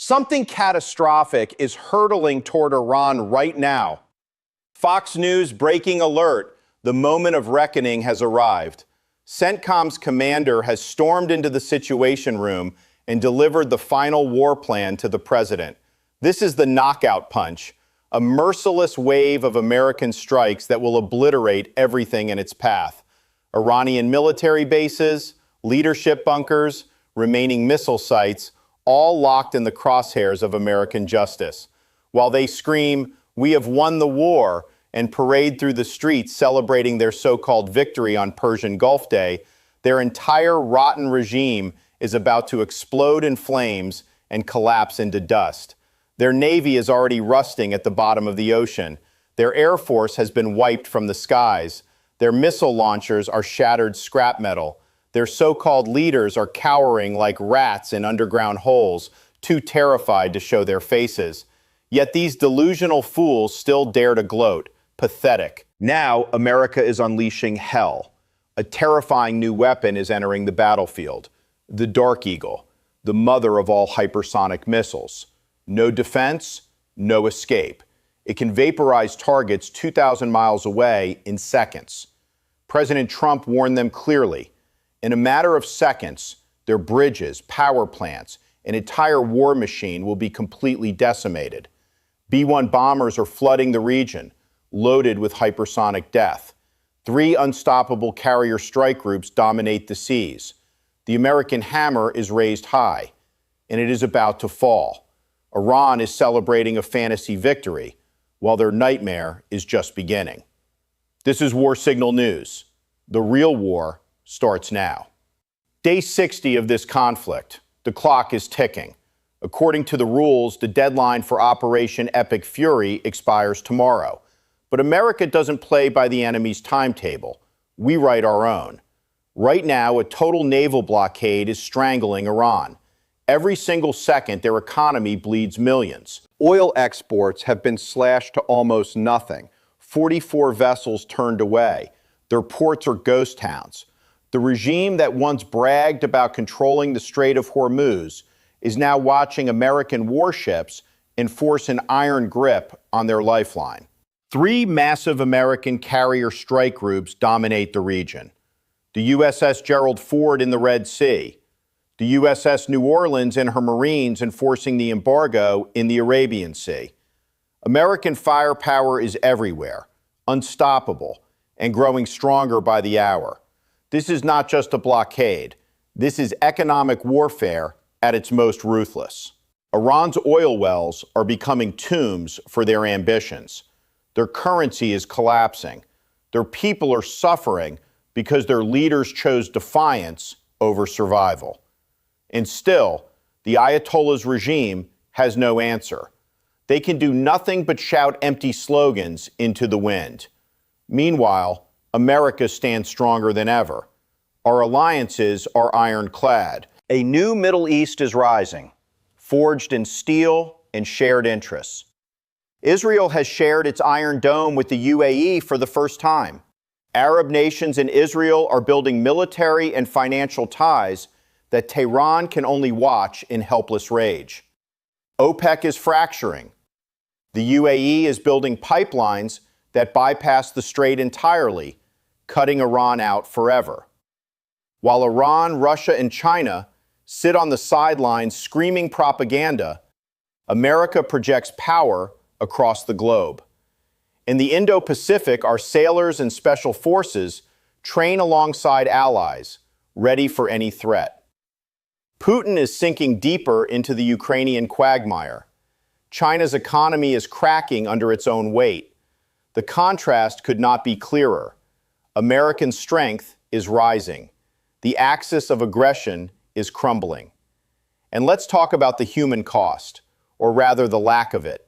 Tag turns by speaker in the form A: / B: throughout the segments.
A: Something catastrophic is hurtling toward Iran right now. Fox News breaking alert. The moment of reckoning has arrived. CENTCOM's commander has stormed into the Situation Room and delivered the final war plan to the president. This is the knockout punch, a merciless wave of American strikes that will obliterate everything in its path. Iranian military bases, leadership bunkers, remaining missile sites, all locked in the crosshairs of American justice. While they scream, "We have won the war," and parade through the streets celebrating their so-called victory on Persian Gulf Day, their entire rotten regime is about to explode in flames and collapse into dust. Their navy is already rusting at the bottom of the ocean. Their air force has been wiped from the skies. Their missile launchers are shattered scrap metal. Their so-called leaders are cowering like rats in underground holes, too terrified to show their faces. Yet these delusional fools still dare to gloat. Pathetic. Now, America is unleashing hell. A terrifying new weapon is entering the battlefield. The Dark Eagle, the mother of all hypersonic missiles. No defense, no escape. It can vaporize targets 2,000 miles away in seconds. President Trump warned them clearly. In a matter of seconds, their bridges, power plants, an entire war machine will be completely decimated. B-1 bombers are flooding the region, loaded with hypersonic death. 3 unstoppable carrier strike groups dominate the seas. The American hammer is raised high, and it is about to fall. Iran is celebrating a fantasy victory, while their nightmare is just beginning. This is War Signal News. The real war starts now. Day 60 of this conflict. The clock is ticking. According to the rules, the deadline for Operation Epic Fury expires tomorrow. But America doesn't play by the enemy's timetable. We write our own. Right now, a total naval blockade is strangling Iran. Every single second, their economy bleeds millions. Oil exports have been slashed to almost nothing. 44 vessels turned away. Their ports are ghost towns. The regime that once bragged about controlling the Strait of Hormuz is now watching American warships enforce an iron grip on their lifeline. 3 massive American carrier strike groups dominate the region. The USS Gerald Ford in the Red Sea, the USS New Orleans and her Marines enforcing the embargo in the Arabian Sea. American firepower is everywhere, unstoppable, and growing stronger by the hour. This is not just a blockade. This is economic warfare at its most ruthless. Iran's oil wells are becoming tombs for their ambitions. Their currency is collapsing. Their people are suffering because their leaders chose defiance over survival. And still, the Ayatollah's regime has no answer. They can do nothing but shout empty slogans into the wind. Meanwhile, America stands stronger than ever. Our alliances are ironclad. A new Middle East is rising, forged in steel and shared interests. Israel has shared its Iron Dome with the UAE for the first time. Arab nations and Israel are building military and financial ties that Tehran can only watch in helpless rage. OPEC is fracturing. The UAE is building pipelines that bypass the strait entirely, cutting Iran out forever. While Iran, Russia, and China sit on the sidelines screaming propaganda, America projects power across the globe. In the Indo-Pacific, our sailors and special forces train alongside allies, ready for any threat. Putin is sinking deeper into the Ukrainian quagmire. China's economy is cracking under its own weight. The contrast could not be clearer. American strength is rising. The axis of aggression is crumbling. And let's talk about the human cost, or rather the lack of it.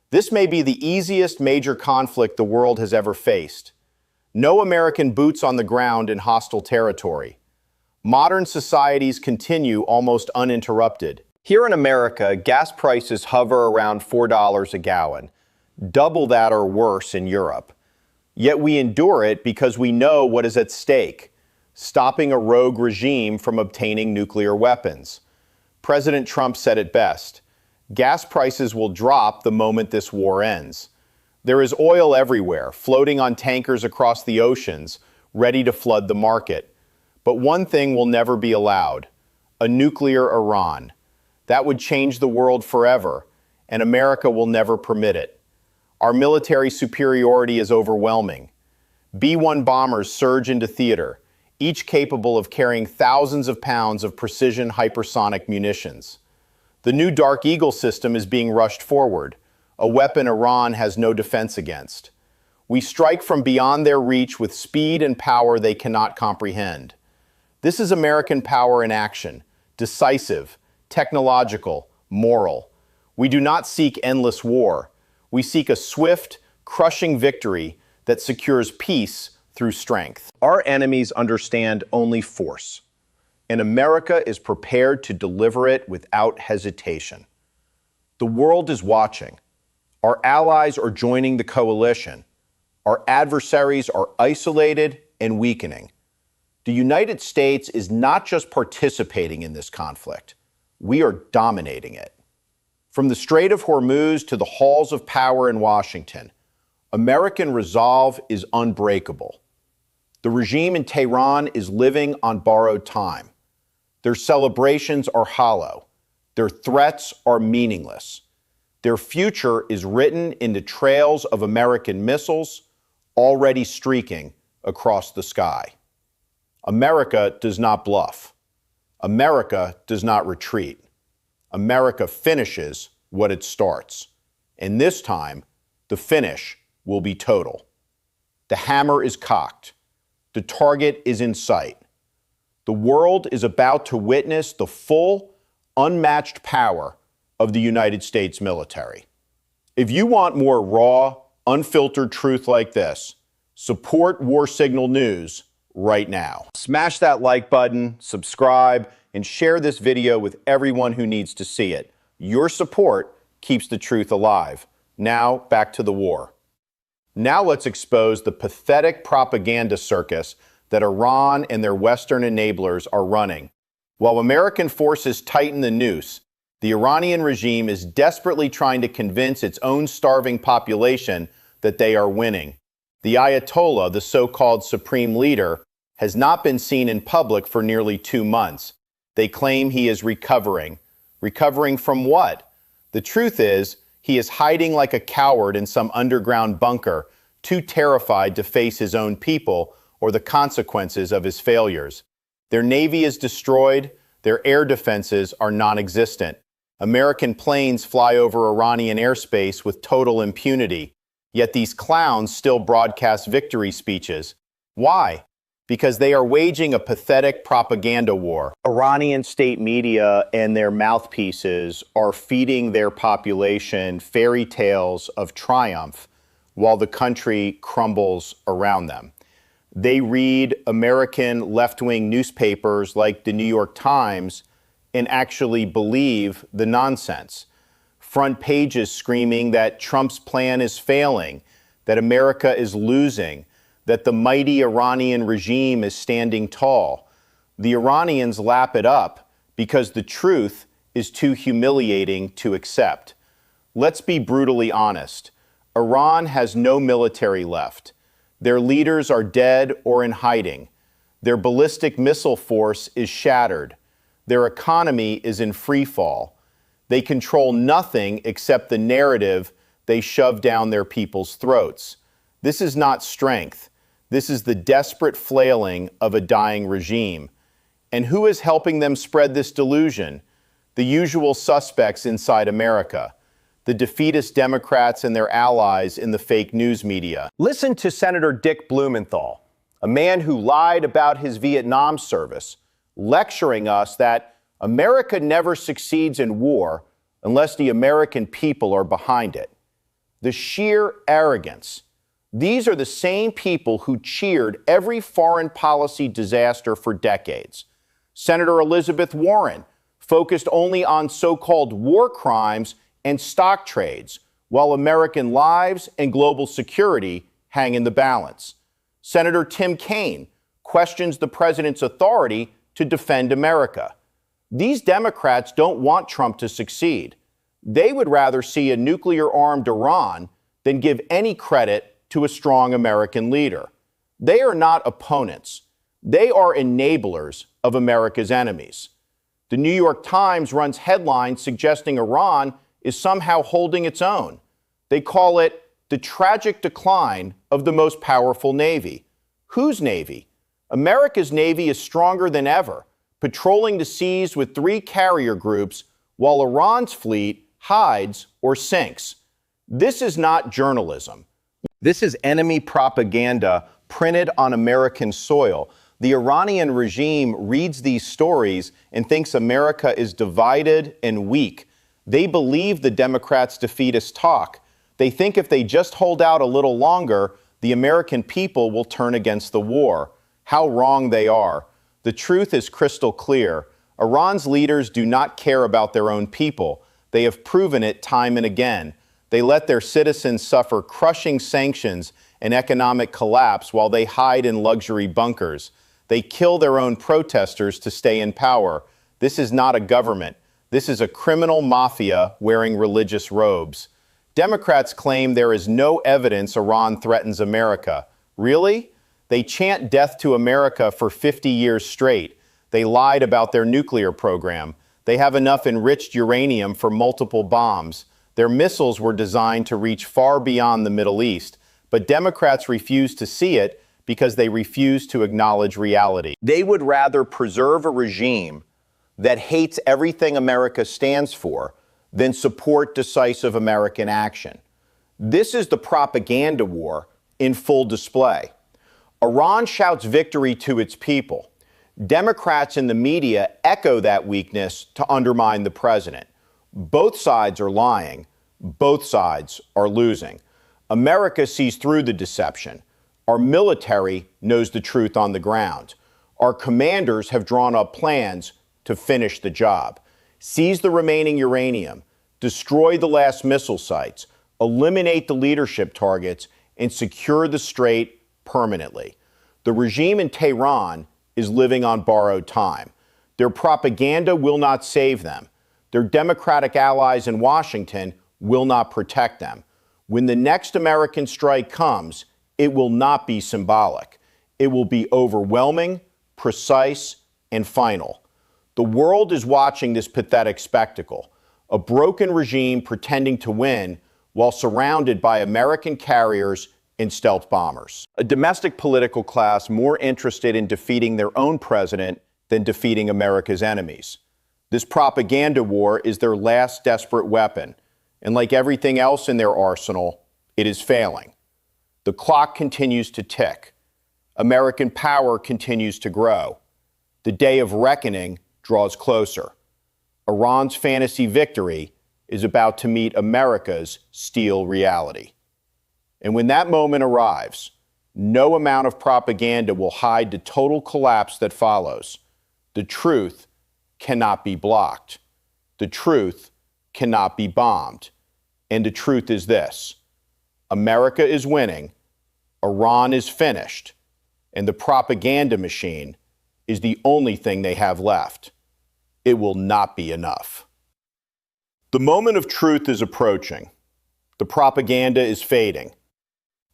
A: This may be the easiest major conflict the world has ever faced. No American boots on the ground in hostile territory. Modern societies continue almost uninterrupted. Here in America, gas prices hover around $4 a gallon, double that or worse in Europe. Yet we endure it because we know what is at stake: stopping a rogue regime from obtaining nuclear weapons. President Trump said it best: Gas prices will drop the moment this war ends. There is oil everywhere, floating on tankers across the oceans, ready to flood the market. But one thing will never be allowed: a nuclear Iran. That would change the world forever, and America will never permit it. Our military superiority is overwhelming. B-1 bombers surge into theater, each capable of carrying thousands of pounds of precision hypersonic munitions. The new Dark Eagle system is being rushed forward, a weapon Iran has no defense against. We strike from beyond their reach with speed and power they cannot comprehend. This is American power in action, decisive, technological, moral. We do not seek endless war. We seek a swift, crushing victory that secures peace through strength. Our enemies understand only force, and America is prepared to deliver it without hesitation. The world is watching. Our allies are joining the coalition. Our adversaries are isolated and weakening. The United States is not just participating in this conflict. We are dominating it. From the Strait of Hormuz to the halls of power in Washington, American resolve is unbreakable. The regime in Tehran is living on borrowed time. Their celebrations are hollow. Their threats are meaningless. Their future is written in the trails of American missiles already streaking across the sky. America does not bluff. America does not retreat. America finishes what it starts. And this time, the finish will be total. The hammer is cocked. The target is in sight. The world is about to witness the full, unmatched power of the United States military. If you want more raw, unfiltered truth like this, support War Signal News right now. Smash that like button, subscribe, and share this video with everyone who needs to see it. Your support keeps the truth alive. Now, back to the war. Now let's expose the pathetic propaganda circus that Iran and their Western enablers are running. While American forces tighten the noose, the Iranian regime is desperately trying to convince its own starving population that they are winning. The Ayatollah, the so-called supreme leader, has not been seen in public for nearly 2 months. They claim he is recovering. Recovering from what? The truth is, he is hiding like a coward in some underground bunker, too terrified to face his own people or the consequences of his failures. Their navy is destroyed. Their air defenses are non-existent. American planes fly over Iranian airspace with total impunity. Yet these clowns still broadcast victory speeches. Why? Because they are waging a pathetic propaganda war. Iranian state media and their mouthpieces are feeding their population fairy tales of triumph while the country crumbles around them. They read American left-wing newspapers like the New York Times and actually believe the nonsense. Front pages screaming that Trump's plan is failing, that America is losing, that the mighty Iranian regime is standing tall. The Iranians lap it up because the truth is too humiliating to accept. Let's be brutally honest. Iran has no military left. Their leaders are dead or in hiding. Their ballistic missile force is shattered. Their economy is in free fall. They control nothing except the narrative they shove down their people's throats. This is not strength. This is the desperate flailing of a dying regime. And who is helping them spread this delusion? The usual suspects inside America. The defeatist Democrats and their allies in the fake news media. Listen to Senator Dick Blumenthal, a man who lied about his Vietnam service, lecturing us that America never succeeds in war unless the American people are behind it. The sheer arrogance. These are the same people who cheered every foreign policy disaster for decades. Senator Elizabeth Warren focused only on so-called war crimes and stock trades, while American lives and global security hang in the balance. Senator Tim Kaine questions the president's authority to defend America. These Democrats don't want Trump to succeed. They would rather see a nuclear-armed Iran than give any credit to a strong American leader. They are not opponents. They are enablers of America's enemies. The New York Times runs headlines suggesting Iran is somehow holding its own. They call it the tragic decline of the most powerful Navy. Whose Navy? America's Navy is stronger than ever, patrolling the seas with 3 carrier groups, while Iran's fleet hides or sinks. This is not journalism. This is enemy propaganda printed on American soil. The Iranian regime reads these stories and thinks America is divided and weak. They believe the Democrats' defeatist talk. They think if they just hold out a little longer, the American people will turn against the war. How wrong they are. The truth is crystal clear. Iran's leaders do not care about their own people. They have proven it time and again. They let their citizens suffer crushing sanctions and economic collapse while they hide in luxury bunkers. They kill their own protesters to stay in power. This is not a government. This is a criminal mafia wearing religious robes. Democrats claim there is no evidence Iran threatens America. Really? They chant death to America for 50 years straight. They lied about their nuclear program. They have enough enriched uranium for multiple bombs. Their missiles were designed to reach far beyond the Middle East. But Democrats refuse to see it because they refuse to acknowledge reality. They would rather preserve a regime that hates everything America stands for than support decisive American action. This is the propaganda war in full display. Iran shouts victory to its people. Democrats in the media echo that weakness to undermine the president. Both sides are lying. Both sides are losing. America sees through the deception. Our military knows the truth on the ground. Our commanders have drawn up plans to finish the job. Seize the remaining uranium, destroy the last missile sites, eliminate the leadership targets, and secure the strait permanently. The regime in Tehran is living on borrowed time. Their propaganda will not save them. Their Democratic allies in Washington will not protect them. When the next American strike comes, it will not be symbolic. It will be overwhelming, precise, and final. The world is watching this pathetic spectacle, a broken regime pretending to win while surrounded by American carriers and stealth bombers. A domestic political class more interested in defeating their own president than defeating America's enemies. This propaganda war is their last desperate weapon, and like everything else in their arsenal, it is failing. The clock continues to tick. American power continues to grow. The day of reckoning draws closer. Iran's fantasy victory is about to meet America's steel reality. And when that moment arrives, no amount of propaganda will hide the total collapse that follows. The truth cannot be blocked. The truth cannot be bombed. And the truth is this: America is winning, Iran is finished, and the propaganda machine is the only thing they have left. It will not be enough. The moment of truth is approaching. The propaganda is fading.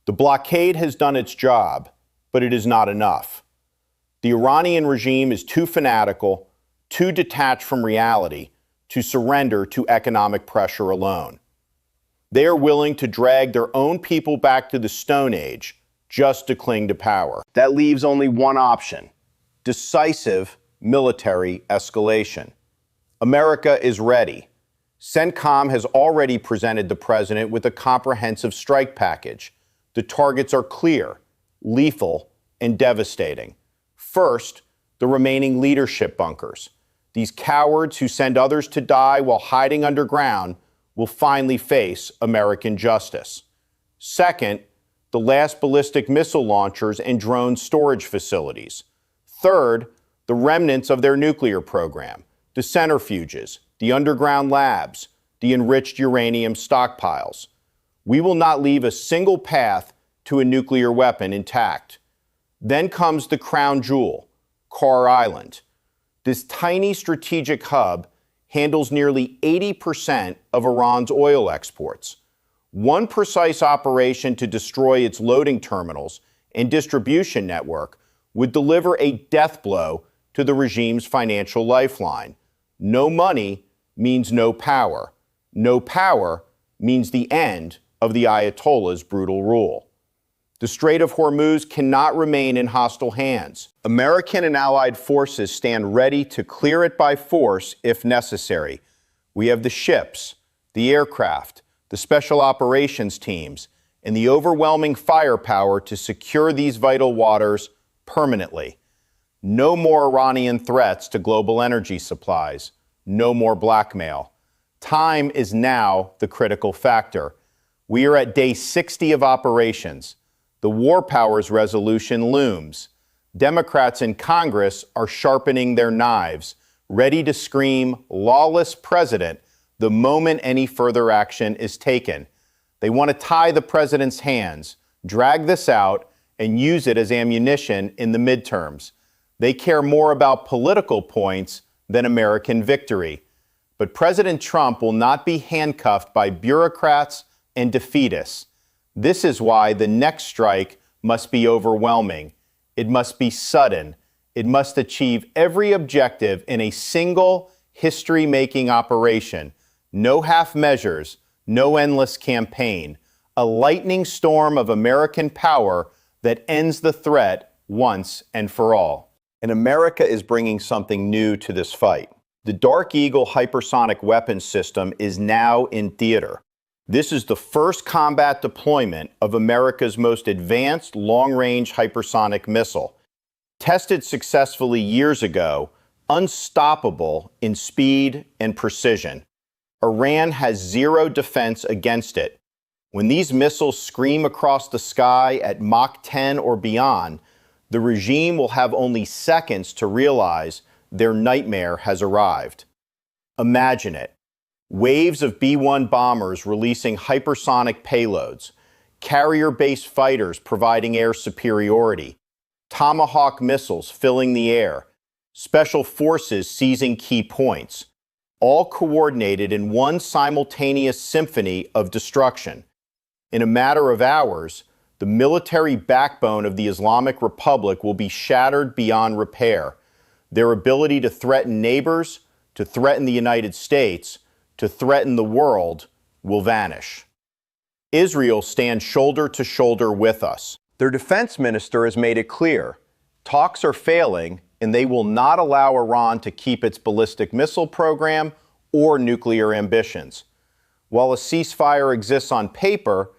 A: The blockade has done its job, but it is not enough. The Iranian regime is too fanatical, too detached from reality to surrender to economic pressure alone. They are willing to drag their own people back to the Stone Age just to cling to power. That leaves only one option: decisive military escalation. America is ready. CENTCOM has already presented the president with a comprehensive strike package. The targets are clear, lethal, and devastating. First, the remaining leadership bunkers. These cowards who send others to die while hiding underground will finally face American justice. Second, the last ballistic missile launchers and drone storage facilities. Third, the remnants of their nuclear program, the centrifuges, the underground labs, the enriched uranium stockpiles. We will not leave a single path to a nuclear weapon intact. Then comes the crown jewel, Carr Island. This tiny strategic hub handles nearly 80% of Iran's oil exports. One precise operation to destroy its loading terminals and distribution network would deliver a death blow to the regime's financial lifeline. No money means no power. No power means the end of the Ayatollah's brutal rule. The Strait of Hormuz cannot remain in hostile hands. American and allied forces stand ready to clear it by force if necessary. We have the ships, the aircraft, the special operations teams, and the overwhelming firepower to secure these vital waters permanently. No more Iranian threats to global energy supplies. No more blackmail. Time is now the critical factor. We are at day 60 of operations. The War Powers Resolution looms. Democrats in Congress are sharpening their knives, ready to scream lawless president the moment any further action is taken. They want to tie the president's hands, drag this out, and use it as ammunition in the midterms. They care more about political points than American victory. But President Trump will not be handcuffed by bureaucrats and defeatists. This is why the next strike must be overwhelming. It must be sudden. It must achieve every objective in a single history-making operation. No half measures, no endless campaign. A lightning storm of American power that ends the threat once and for all. And America is bringing something new to this fight. The Dark Eagle hypersonic weapons system is now in theater. This is the first combat deployment of America's most advanced long-range hypersonic missile. Tested successfully years ago, unstoppable in speed and precision. Iran has zero defense against it. When these missiles scream across the sky at Mach 10 or beyond, the regime will have only seconds to realize their nightmare has arrived. Imagine it. Waves of B-1 bombers releasing hypersonic payloads, carrier-based fighters providing air superiority, Tomahawk missiles filling the air, special forces seizing key points, all coordinated in one simultaneous symphony of destruction. In a matter of hours, the military backbone of the Islamic Republic will be shattered beyond repair. Their ability to threaten neighbors, to threaten the United States, to threaten the world will vanish. Israel stands shoulder to shoulder with us. Their defense minister has made it clear. Talks are failing, and they will not allow Iran to keep its ballistic missile program or nuclear ambitions. While a ceasefire exists on paper,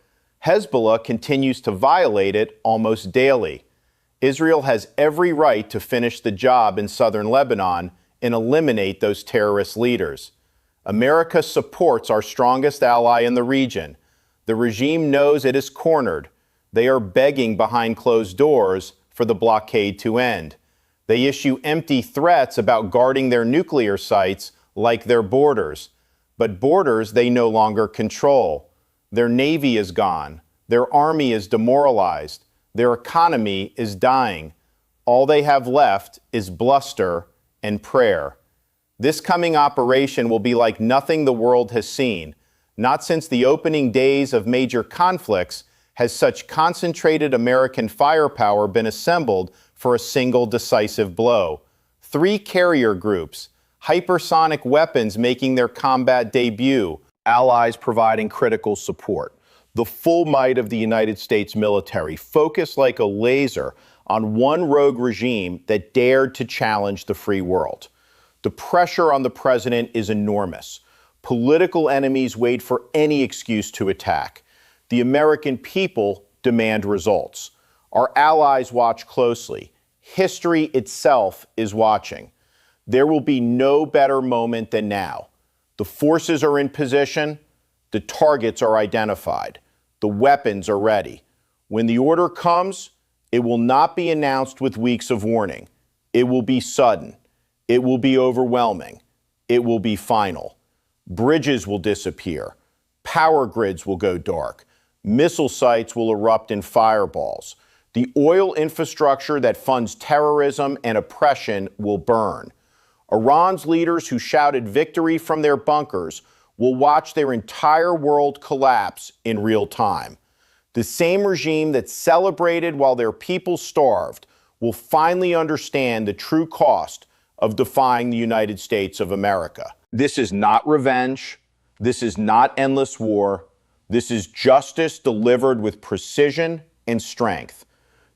A: Hezbollah continues to violate it almost daily. Israel has every right to finish the job in southern Lebanon and eliminate those terrorist leaders. America supports our strongest ally in the region. The regime knows it is cornered. They are begging behind closed doors for the blockade to end. They issue empty threats about guarding their nuclear sites like their borders. But borders they no longer control. Their navy is gone. Their army is demoralized. Their economy is dying. All they have left is bluster and prayer. This coming operation will be like nothing the world has seen. Not since the opening days of major conflicts has such concentrated American firepower been assembled for a single decisive blow. 3 carrier groups, hypersonic weapons making their combat debut, allies providing critical support. The full might of the United States military focused like a laser on one rogue regime that dared to challenge the free world. The pressure on the president is enormous. Political enemies wait for any excuse to attack. The American people demand results. Our allies watch closely. History itself is watching. There will be no better moment than now. The forces are in position. The targets are identified. The weapons are ready. When the order comes, it will not be announced with weeks of warning. It will be sudden. It will be overwhelming. It will be final. Bridges will disappear. Power grids will go dark. Missile sites will erupt in fireballs. The oil infrastructure that funds terrorism and oppression will burn. Iran's leaders who shouted victory from their bunkers will watch their entire world collapse in real time. The same regime that celebrated while their people starved will finally understand the true cost of defying the United States of America. This is not revenge. This is not endless war. This is justice delivered with precision and strength.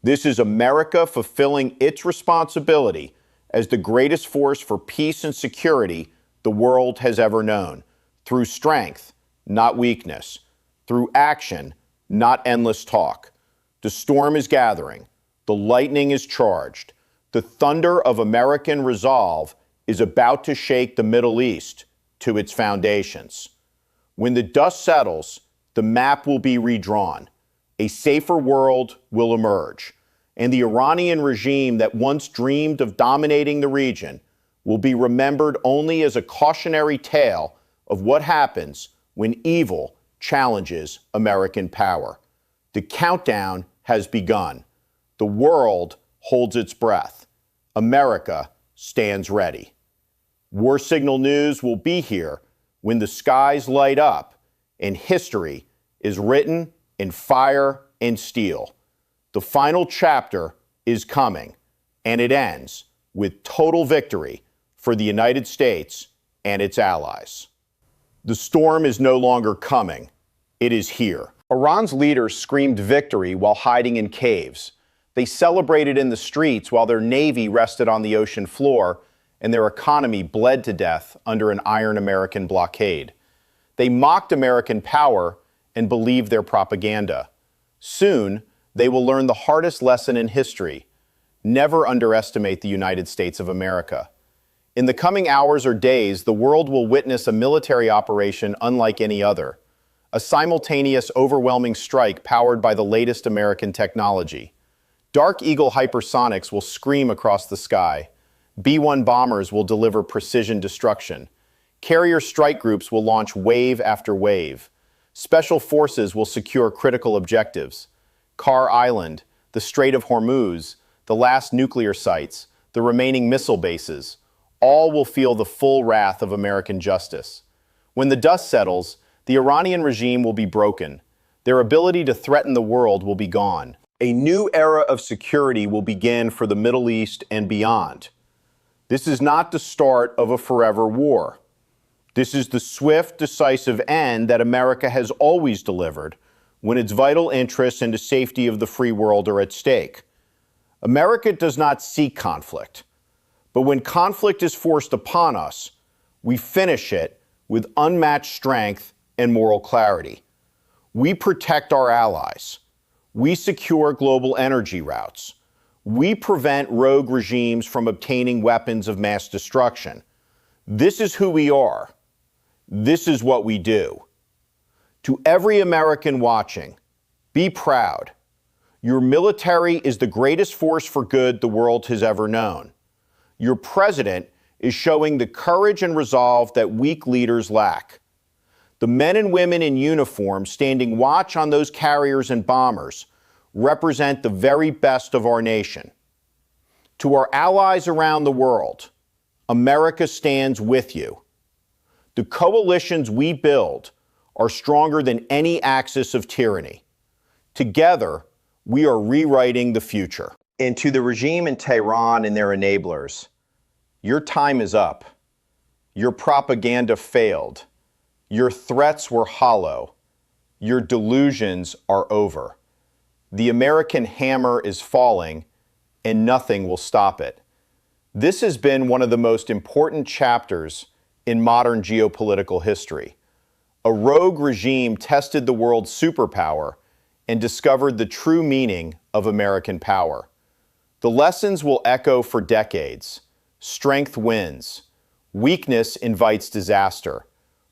A: This is America fulfilling its responsibility as the greatest force for peace and security the world has ever known, through strength, not weakness, through action, not endless talk. The storm is gathering. The lightning is charged. The thunder of American resolve is about to shake the Middle East to its foundations. When the dust settles, the map will be redrawn. A safer world will emerge, and the Iranian regime that once dreamed of dominating the region will be remembered only as a cautionary tale of what happens when evil challenges American power. The countdown has begun. The world holds its breath. America stands ready. War Signal News will be here when the skies light up and history is written in fire and steel. The final chapter is coming, and it ends with total victory for the United States and its allies. The storm is no longer coming. It is here. Iran's leaders screamed victory while hiding in caves. They celebrated in the streets while their navy rested on the ocean floor and their economy bled to death under an iron American blockade. They mocked American power and believed their propaganda. Soon, they will learn the hardest lesson in history: never underestimate the United States of America. In the coming hours or days, the world will witness a military operation unlike any other, a simultaneous, overwhelming strike powered by the latest American technology. Dark Eagle hypersonics will scream across the sky. B-1 bombers will deliver precision destruction. Carrier strike groups will launch wave after wave. Special forces will secure critical objectives. Carr Island, the Strait of Hormuz, the last nuclear sites, the remaining missile bases, all will feel the full wrath of American justice. When the dust settles, the Iranian regime will be broken. Their ability to threaten the world will be gone. A new era of security will begin for the Middle East and beyond. This is not the start of a forever war. This is the swift, decisive end that America has always delivered when its vital interests and the safety of the free world are at stake. America does not seek conflict, but when conflict is forced upon us, we finish it with unmatched strength and moral clarity. We protect our allies. We secure global energy routes. We prevent rogue regimes from obtaining weapons of mass destruction. This is who we are. This is what we do. To every American watching, be proud. Your military is the greatest force for good the world has ever known. Your president is showing the courage and resolve that weak leaders lack. The men and women in uniform standing watch on those carriers and bombers represent the very best of our nation. To our allies around the world, America stands with you. The coalitions we build are stronger than any axis of tyranny. Together, we are rewriting the future. And to the regime in Tehran and their enablers, your time is up. Your propaganda failed. Your threats were hollow. Your delusions are over. The American hammer is falling, and nothing will stop it. This has been one of the most important chapters in modern geopolitical history. A rogue regime tested the world's superpower and discovered the true meaning of American power. The lessons will echo for decades. Strength wins. Weakness invites disaster.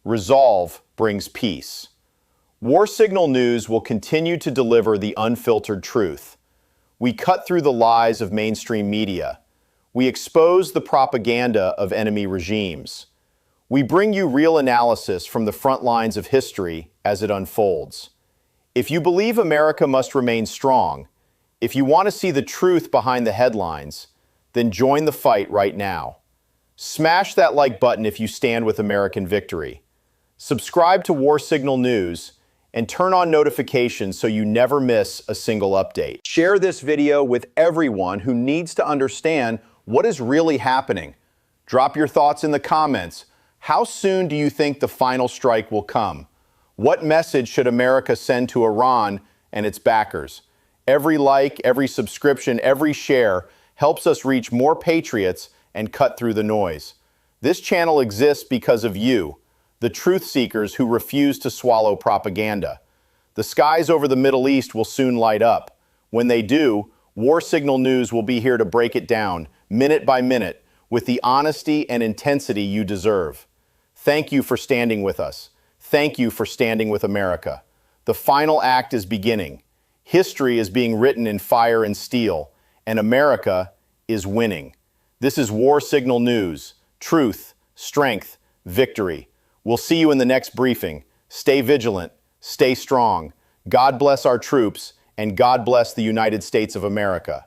A: Resolve brings peace. War Signal News will continue to deliver the unfiltered truth. We cut through the lies of mainstream media. We expose the propaganda of enemy regimes. We bring you real analysis from the front lines of history as it unfolds. If you believe America must remain strong, if you want to see the truth behind the headlines, then join the fight right now. Smash that like button if you stand with American victory. Subscribe to War Signal News and turn on notifications so you never miss a single update. Share this video with everyone who needs to understand what is really happening. Drop your thoughts in the comments. How soon do you think the final strike will come? What message should America send to Iran and its backers? Every like, every subscription, every share helps us reach more patriots and cut through the noise. This channel exists because of you, the truth seekers who refuse to swallow propaganda. The skies over the Middle East will soon light up. When they do, War Signal News will be here to break it down, minute by minute, with the honesty and intensity you deserve. Thank you for standing with us. Thank you for standing with America. The final act is beginning. History is being written in fire and steel, and America is winning. This is War Signal News. Truth, strength, victory. We'll see you in the next briefing. Stay vigilant, stay strong. God bless our troops, and God bless the United States of America.